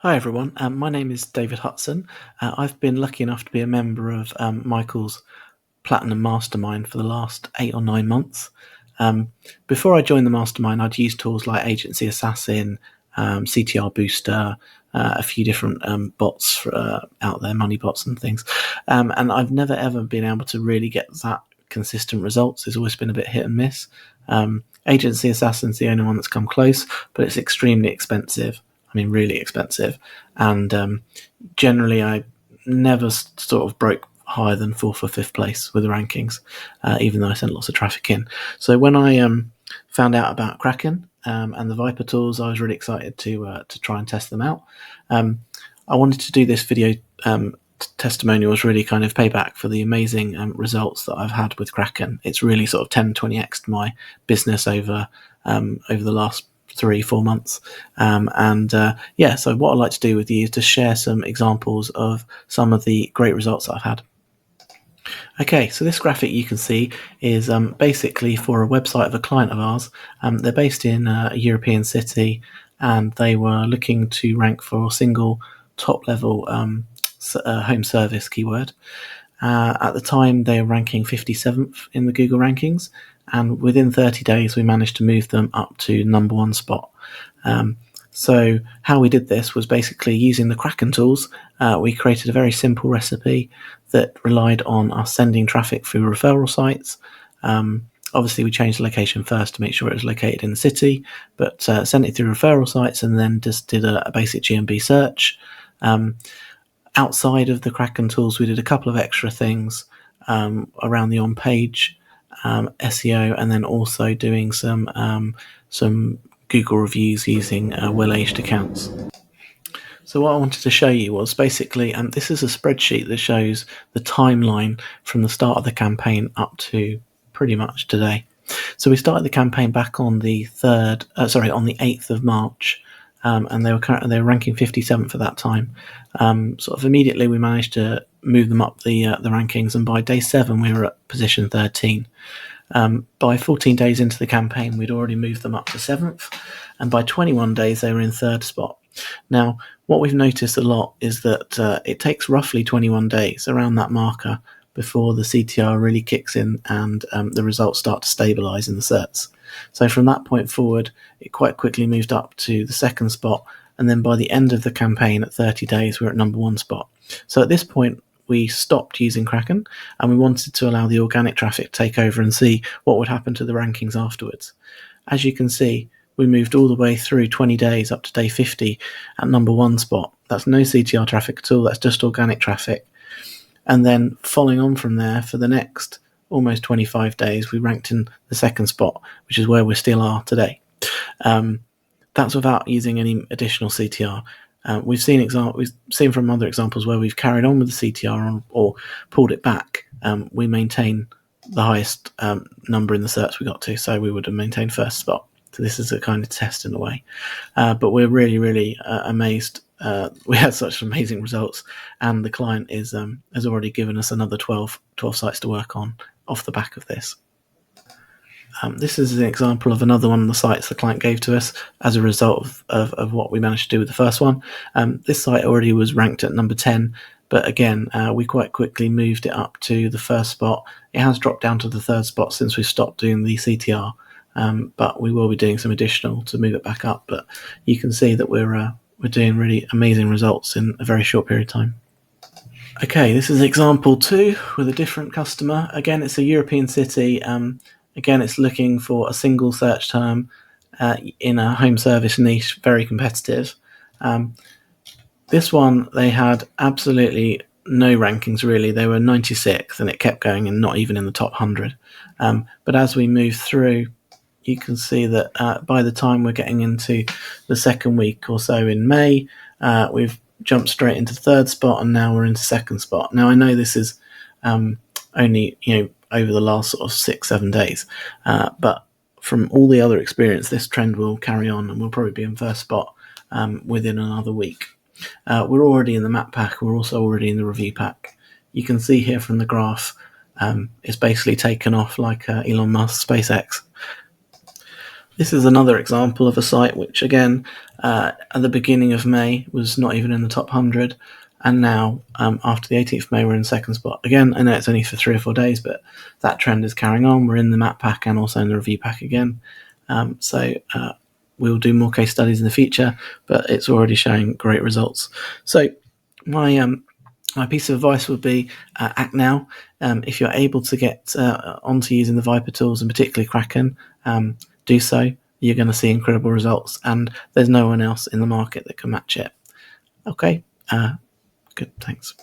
Hi everyone, my name is David Hutson. I've been lucky enough to be a member of Michael's Platinum Mastermind for the last 8 or 9 months. Before I joined the Mastermind, I'd used tools like Agency Assassin, CTR Booster, a few different bots out there, money bots and things. And I've never ever been able to really get that consistent results. It's always been a bit hit and miss. Agency Assassin's the only one that's come close, but it's extremely expensive. I mean, really expensive. And generally, I never sort of broke higher than fourth or fifth place with the rankings, even though I sent lots of traffic in. So when I found out about Kraken and the Viper tools, I was really excited to try and test them out. I wanted to do this video testimonials really kind of pay back for the amazing results that I've had with Kraken. It's really sort of 10-20x my business over the last 3-4 months. So what I'd like to do with you is to share some examples of some of the great results that I've had. Okay, so this graphic you can see is basically for a website of a client of ours. They're based in a European city, and they were looking to rank for a single top-level home service keyword. At the time, they were ranking 57th in the Google rankings, and within 30 days, we managed to move them up to #1 spot. So how we did this was basically using the Kraken tools. We created a very simple recipe that relied on us sending traffic through referral sites. Obviously, we changed the location first to make sure it was located in the city, but sent it through referral sites and then just did a basic GMB search. Outside of the Kraken tools, we did a couple of extra things around the on-page SEO, and then also doing some Google reviews using well-aged accounts. So what I wanted to show you was basically, this is a spreadsheet that shows the timeline from the start of the campaign up to pretty much today. So we started the campaign back on the 8th of March. And they were ranking 57th at that time. Sort of immediately, we managed to move them up the rankings, and by day 7, we were at position 13. By 14 days into the campaign, we'd already moved them up to 7th, and by 21 days, they were in 3rd spot. Now, what we've noticed a lot is that it takes roughly 21 days around that marker before the CTR really kicks in and the results start to stabilise in the certs. So from that point forward, it quite quickly moved up to the 2nd spot, and then by the end of the campaign at 30 days, we're at #1 spot. So at this point, we stopped using Kraken, and we wanted to allow the organic traffic to take over and see what would happen to the rankings afterwards. As you can see, we moved all the way through 20 days up to day 50 at #1 spot. That's no CTR traffic at all, that's just organic traffic. And then following on from there, for the next almost 25 days, we ranked in the 2nd spot, which is where we still are today. That's without using any additional CTR. We've seen from other examples where we've carried on with the CTR or pulled it back. We maintain the highest number in the certs we got to, so we would have maintained 1st spot. So this is a kind of test in a way. But we're really, really amazed. We had such amazing results, and the client has already given us another 12 sites to work on off the back of this. This is an example of another one of the sites the client gave to us as a result of what we managed to do with the first one. This site already was ranked at #10, but again, we quite quickly moved it up to the 1st spot. It has dropped down to the 3rd spot since we stopped doing the CTR, but we will be doing some additional to move it back up. But you can see that we're doing really amazing results in a very short period of time. Okay, this is example 2 with a different customer. Again, it's a European city. Again, it's looking for a single search term in a home service niche, very competitive. This one, they had absolutely no rankings really. They were 96th, and it kept going and not even in the top 100. But as we move through, you can see that by the time we're getting into the 2nd week or so in May, we've jumped straight into 3rd spot, and now we're into 2nd spot. Now I know this is only over the last sort of 6-7 days, but from all the other experience, this trend will carry on, and we'll probably be in 1st spot within another week. We're already in the map pack. We're also already in the review pack. You can see here from the graph, it's basically taken off like Elon Musk, SpaceX. This is another example of a site which, again, at the beginning of May was not even in the top 100, and now after the 18th of May we're in second spot. Again, I know it's only for 3 or 4 days, but that trend is carrying on. We're in the map pack and also in the review pack again. So we'll do more case studies in the future, but it's already showing great results. So my piece of advice would be act now. If you're able to get onto using the Viper tools, and particularly Kraken, do so. You're going to see incredible results, and there's no one else in the market that can match it. Okay, good, thanks.